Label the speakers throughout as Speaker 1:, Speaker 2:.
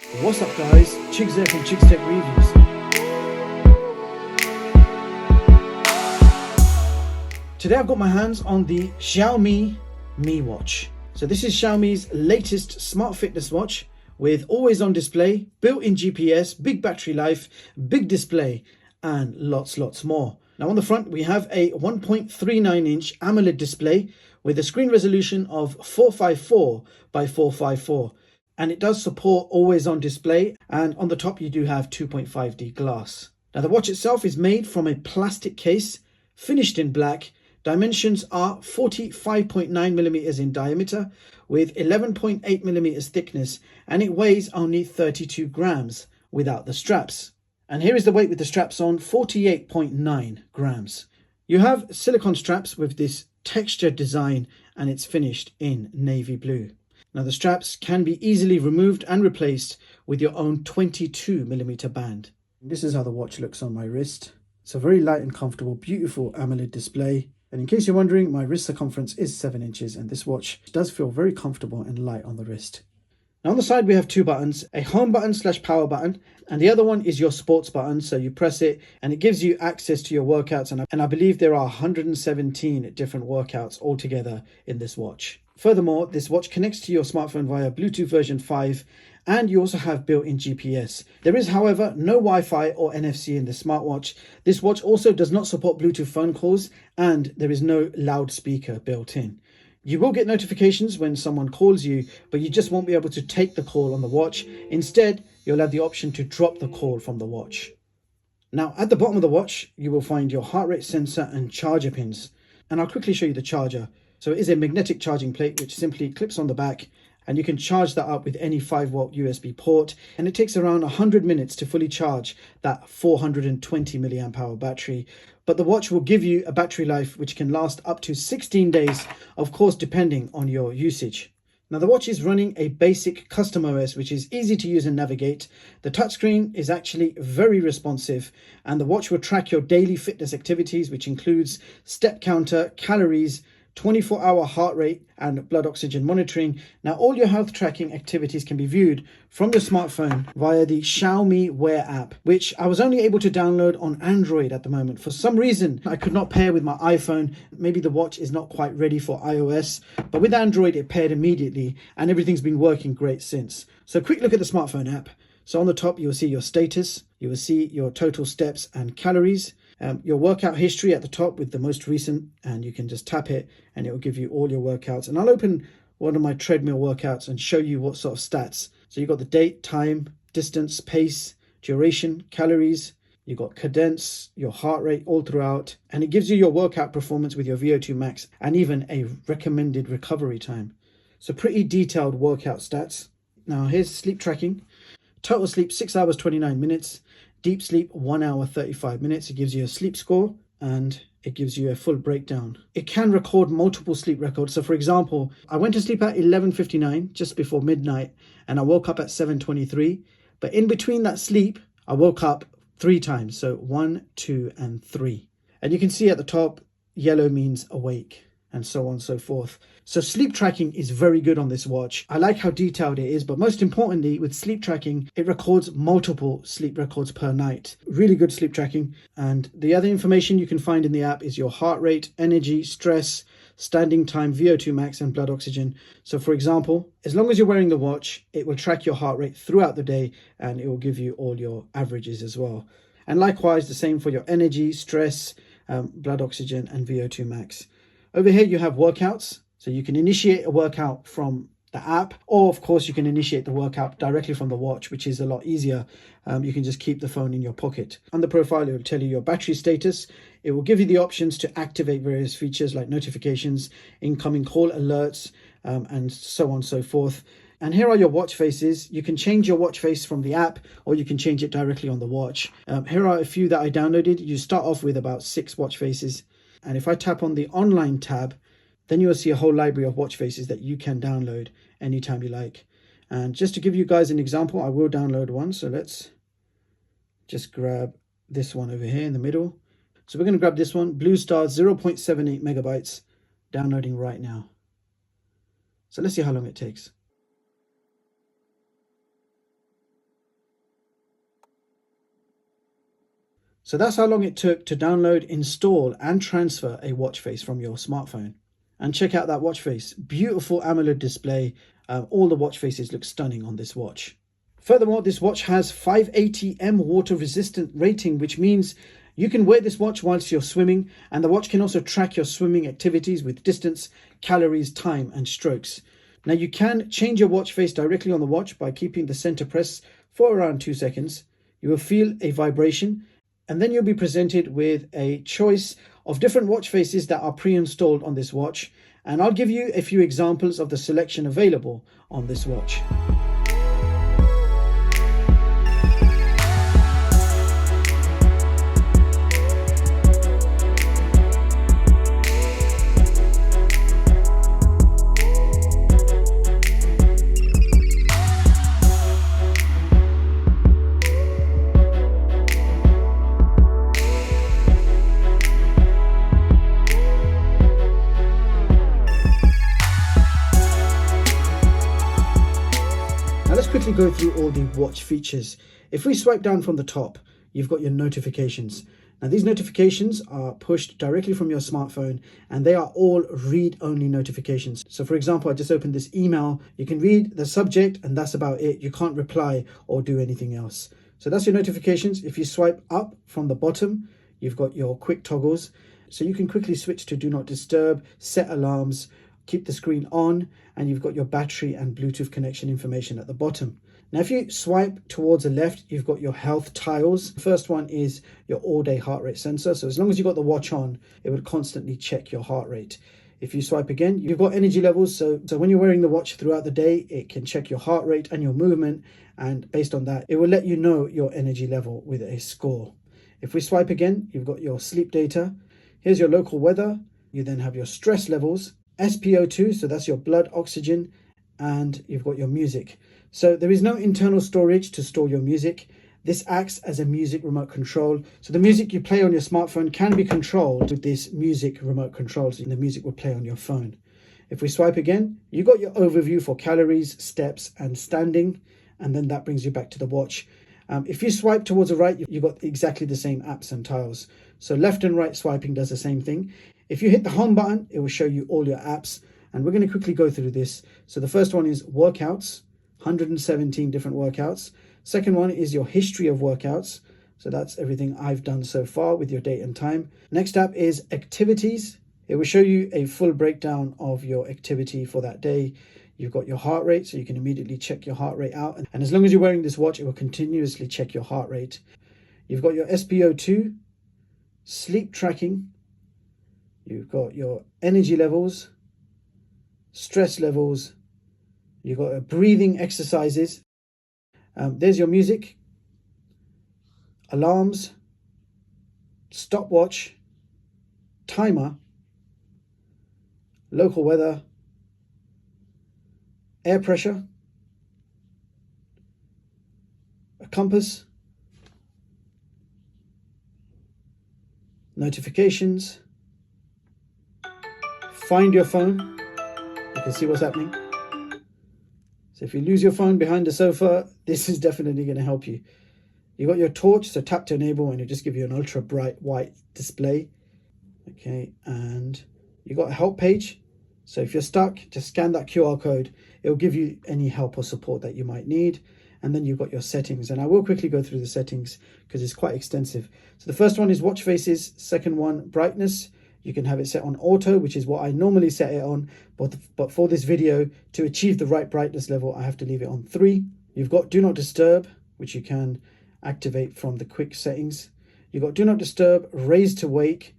Speaker 1: What's up guys, Chigs here from Chigs Tech Reviews. Today I've got my hands on the Xiaomi Mi Watch. So this is Xiaomi's latest smart fitness watch with always on display, built-in GPS, big battery life, big display and lots more. Now on the front we have a 1.39-inch AMOLED display with a screen resolution of 454 by 454. And it does support always on display, and on the top you do have 2.5D glass. Now the watch itself is made from a plastic case, finished in black. Dimensions are 45.9mm in diameter with 11.8mm thickness, and it weighs only 32 grams without the straps. And here is the weight with the straps on, 48.9 grams. You have silicone straps with this textured design, and it's finished in navy blue. Now the straps can be easily removed and replaced with your own 22mm band. This is how the watch looks on my wrist. It's a very light and comfortable, beautiful AMOLED display. And in case you're wondering, my wrist circumference is 7 inches and this watch does feel very comfortable and light on the wrist. Now on the side we have two buttons, a home button / power button, and the other one is your sports button. So you press it and it gives you access to your workouts, and I believe there are 117 different workouts altogether in this watch. Furthermore, this watch connects to your smartphone via Bluetooth version 5, and you also have built-in GPS. There is, however, no Wi-Fi or NFC in the smartwatch. This watch also does not support Bluetooth phone calls, and there is no loudspeaker built in. You will get notifications when someone calls you, but you just won't be able to take the call on the watch. Instead, you'll have the option to drop the call from the watch. Now, at the bottom of the watch, you will find your heart rate sensor and charger pins. And I'll quickly show you the charger. So it is a magnetic charging plate which simply clips on the back, and you can charge that up with any 5-volt USB port, and it takes around 100 minutes to fully charge that 420 milliamp hour battery. But the watch will give you a battery life which can last up to 16 days, of course depending on your usage. Now the watch is running a basic custom OS which is easy to use and navigate. The touchscreen is actually very responsive, and the watch will track your daily fitness activities, which includes step counter, calories, 24-hour heart rate and blood oxygen monitoring. Now all your health tracking activities can be viewed from your smartphone via the Xiaomi Wear app, which I was only able to download on Android at the moment. For some reason I could not pair with my iPhone. Maybe the watch is not quite ready for iOS, but with Android it paired immediately and everything's been working great since. So quick look at the smartphone app. So on the top you will see your status, you will see your total steps and calories, your workout history at the top with the most recent, and you can just tap it and it will give you all your workouts. And I'll open one of my treadmill workouts and show you what sort of stats. So you've got the date, time, distance, pace, duration, calories, you've got cadence, your heart rate all throughout, and it gives you your workout performance with your VO2 max and even a recommended recovery time. So pretty detailed workout stats. Now here's sleep tracking. Total sleep 6 hours 29 minutes. Deep sleep 1 hour 35 minutes. It gives you a sleep score and it gives you a full breakdown. It can record multiple sleep records. So for example, I went to sleep at 11:59, just before midnight, and I woke up at 7:23. But in between that sleep, I woke up 3 times. So 1, 2, and 3. And you can see at the top, yellow means awake, and so on and so forth. So sleep tracking is very good on this watch. I like how detailed it is, but most importantly with sleep tracking, it records multiple sleep records per night. Really good sleep tracking. And the other information you can find in the app is your heart rate, energy, stress, standing time, VO2 max and blood oxygen. So for example, as long as you're wearing the watch, it will track your heart rate throughout the day and it will give you all your averages as well. And likewise the same for your energy, stress, blood oxygen and VO2 max. Over here you have workouts, so you can initiate a workout from the app, or of course you can initiate the workout directly from the watch, which is a lot easier. You can just keep the phone in your pocket. On the profile it will tell you your battery status. It will give you the options to activate various features like notifications, incoming call alerts, and so on and so forth. And here are your watch faces. You can change your watch face from the app, or you can change it directly on the watch. Here are a few that I downloaded. You start off with about 6 watch faces. And if I tap on the online tab, then you'll see a whole library of watch faces that you can download anytime you like. And just to give you guys an example, I will download one. So let's just grab this one over here in the middle. So we're going to grab this one, Blue Star 0.78 megabytes, downloading right now. So let's see how long it takes. So that's how long it took to download, install and transfer a watch face from your smartphone. And check out that watch face. Beautiful AMOLED display. All the watch faces look stunning on this watch. Furthermore, this watch has 580 water resistant rating, which means you can wear this watch whilst you're swimming, and the watch can also track your swimming activities with distance, calories, time and strokes. Now you can change your watch face directly on the watch by keeping the center press for around 2 seconds. You will feel a vibration, and then you'll be presented with a choice of different watch faces that are pre-installed on this watch. And I'll give you a few examples of the selection available on this watch. Now let's quickly go through all the watch features. If we swipe down from the top, you've got your notifications. Now these notifications are pushed directly from your smartphone, and they are all read-only notifications. So for example, I just opened this email. You can read the subject and that's about it. You can't reply or do anything else. So that's your notifications. If you swipe up from the bottom, you've got your quick toggles. So you can quickly switch to do not disturb, set alarms, keep the screen on, and you've got your battery and Bluetooth connection information at the bottom. Now, if you swipe towards the left, you've got your health tiles. The first one is your all-day heart rate sensor. So as long as you've got the watch on, it will constantly check your heart rate. If you swipe again, you've got energy levels. So when you're wearing the watch throughout the day, it can check your heart rate and your movement. And based on that, it will let you know your energy level with a score. If we swipe again, you've got your sleep data. Here's your local weather. You then have your stress levels, SpO2, so that's your blood oxygen, and you've got your music. So there is no internal storage to store your music. This acts as a music remote control. So the music you play on your smartphone can be controlled with this music remote control. So the music will play on your phone. If we swipe again, you've got your overview for calories, steps, and standing, and then that brings you back to the watch. If you swipe towards the right, you've got exactly the same apps and tiles. So left and right swiping does the same thing. If you hit the home button, it will show you all your apps, and we're going to quickly go through this. So the first one is workouts, 117 different workouts. Second one is your history of workouts. So that's everything I've done so far with your date and time. Next app is activities. It will show you a full breakdown of your activity for that day. You've got your heart rate, so you can immediately check your heart rate out. And as long as you're wearing this watch, it will continuously check your heart rate. You've got your SpO2, sleep tracking. You've got your energy levels, stress levels. You've got breathing exercises. There's your music, alarms, stopwatch, timer, local weather, air pressure, a compass, notifications, find your phone. You can see what's happening. So if you lose your phone behind the sofa, this is definitely going to help you. You've got your torch, so tap to enable, and it'll just give you an ultra bright white display. Okay, and you've got a help page. So if you're stuck, just scan that QR code. It'll give you any help or support that you might need. And then you've got your settings. And I will quickly go through the settings because it's quite extensive. So the first one is watch faces. Second one, brightness. You can have it set on auto, which is what I normally set it on. But for this video, to achieve the right brightness level, I have to leave it on 3. You've got do not disturb, which you can activate from the quick settings. You've got do not disturb, raise to wake.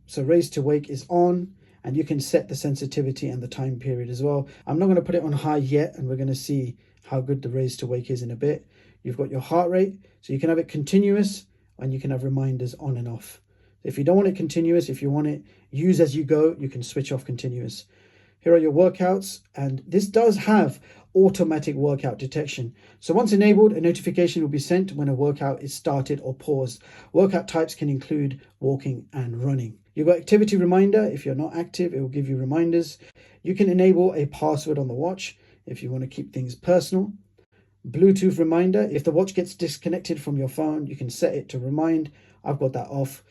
Speaker 1: So raise to wake is on, and you can set the sensitivity and the time period as well. I'm not going to put it on high yet, and we're going to see how good the raise to wake is in a bit. You've got your heart rate, so you can have it continuous, and you can have reminders on and off. If you don't want it continuous, if you want it use as you go, you can switch off continuous. Here are your workouts, and this does have automatic workout detection. So once enabled, a notification will be sent when a workout is started or paused. Workout types can include walking and running. You've got activity reminder. If you're not active, it will give you reminders. You can enable a password on the watch if you want to keep things personal. Bluetooth reminder. If the watch gets disconnected from your phone, you can set it to remind I've got that off.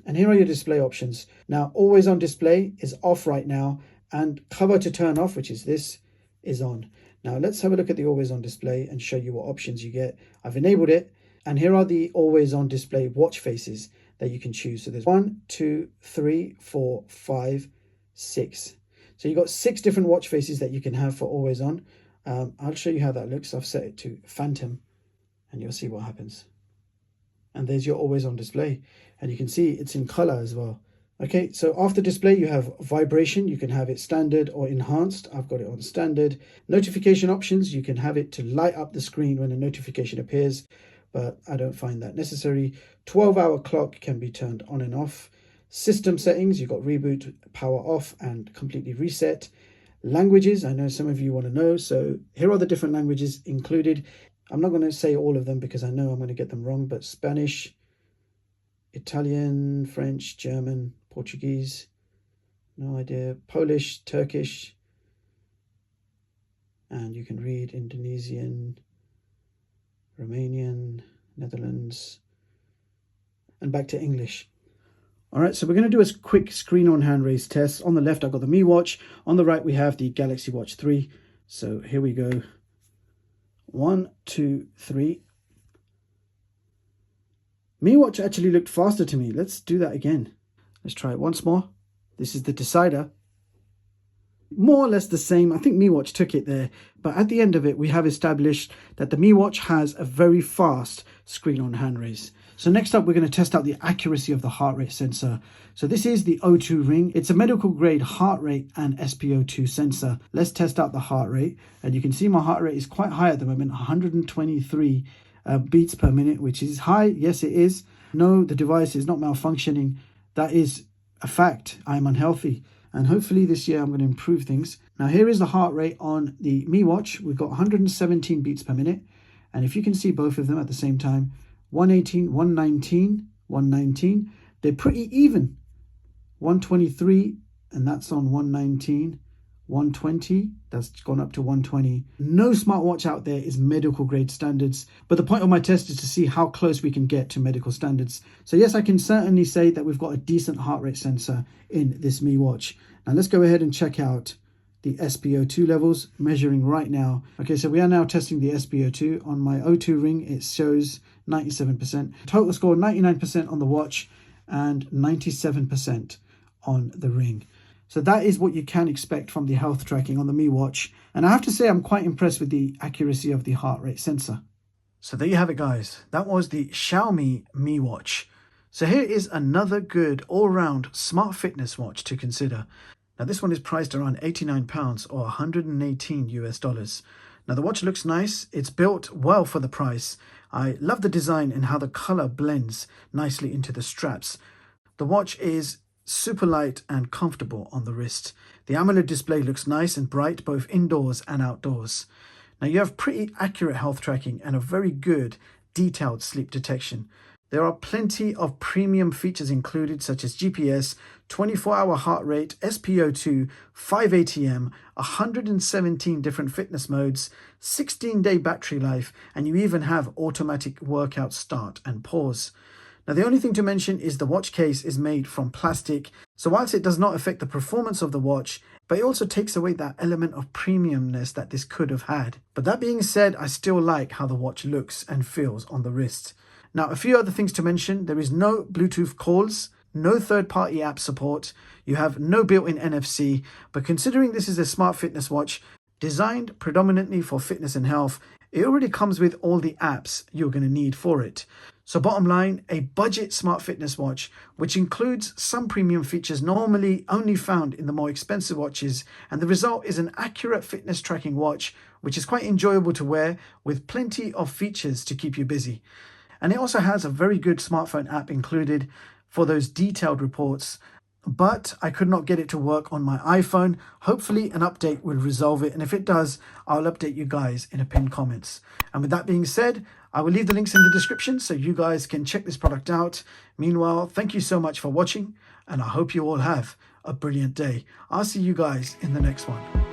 Speaker 1: And here are your display options. Now, always on display is off right now, and cover to turn off, which is this, is on. Now let's have a look at the always on display and show you what options you get. I've enabled it, and here are the always on display watch faces that you can choose. So there's 1, 2, 3, 4, 5, 6. So you've got 6 different watch faces that you can have for always on. I'll show you how that looks. I've set it to Phantom, and you'll see what happens. And there's your always on display, and you can see it's in color as well. Okay, so after display you have vibration. You can have it standard or enhanced. I've got it on standard. Notification options, you can have it to light up the screen when a notification appears, but I don't find that necessary. 12-hour clock can be turned on and off. System settings, you've got reboot, power off, and completely reset. Languages, I know some of you want to know, so here are the different languages included. I'm not going to say all of them because I know I'm going to get them wrong, but Spanish, Italian, French, German, Portuguese, no idea, Polish, Turkish, and you can read Indonesian, Romanian, Netherlands, and back to English. All right, so we're going to do a quick screen on hand raise test. On the left, I've got the Mi Watch. On the right, we have the Galaxy Watch 3. So here we go. 1, 2, 3. Mi Watch actually looked faster to me. Let's do that again. Let's try it once more. This is the decider. More or less the same. I think Mi Watch took it there. But at the end of it, we have established that the Mi Watch has a very fast screen on hand raise. So next up, we're going to test out the accuracy of the heart rate sensor. So this is the O2 ring. It's a medical grade heart rate and SpO2 sensor. Let's test out the heart rate. And you can see my heart rate is quite high at the moment, 123 beats per minute, which is high. Yes, it is. No, the device is not malfunctioning. That is a fact. I am unhealthy. And hopefully this year I'm going to improve things. Now here is the heart rate on the Mi Watch. We've got 117 beats per minute. And if you can see both of them at the same time, 118, 119, 119. They're pretty even. 123, and that's on 119. 120, that's gone up to 120. No smartwatch out there is medical grade standards, but the point of my test is to see how close we can get to medical standards. So yes, I can certainly say that we've got a decent heart rate sensor in this Mi Watch. Now let's go ahead and check out the SpO2 levels, measuring right now. Okay, so we are now testing the SpO2. On my O2 ring, it shows 97%. Total score 99% on the watch and 97% on the ring. So that is what you can expect from the health tracking on the Mi Watch. And I have to say I'm quite impressed with the accuracy of the heart rate sensor. So there you have it, guys. That was the Xiaomi Mi Watch. So here is another good all-round smart fitness watch to consider. Now this one is priced around £89 or 118 US dollars. Now the watch looks nice. It's built well for the price. I love the design and how the color blends nicely into the straps. The watch is super light and comfortable on the wrist. The AMOLED display looks nice and bright both indoors and outdoors. Now you have pretty accurate health tracking and a very good detailed sleep detection. There are plenty of premium features included such as GPS, 24-hour heart rate, SpO2, 5 ATM, 117 different fitness modes, 16-day battery life, and you even have automatic workout start and pause. Now the only thing to mention is the watch case is made from plastic, so whilst it does not affect the performance of the watch, but it also takes away that element of premiumness that this could have had. But that being said, I still like how the watch looks and feels on the wrist. Now a few other things to mention: there is no Bluetooth calls, no third-party app support, you have no built-in NFC, but considering this is a smart fitness watch designed predominantly for fitness and health, it already comes with all the apps you're going to need for it. So bottom line, a budget smart fitness watch, which includes some premium features normally only found in the more expensive watches, and the result is an accurate fitness tracking watch, which is quite enjoyable to wear with plenty of features to keep you busy. And it also has a very good smartphone app included for those detailed reports, but I could not get it to work on my iPhone. Hopefully an update will resolve it, and if it does, I'll update you guys in a pinned comments. And with that being said, I will leave the links in the description so you guys can check this product out. Meanwhile, thank you so much for watching, and I hope you all have a brilliant day. I'll see you guys in the next one.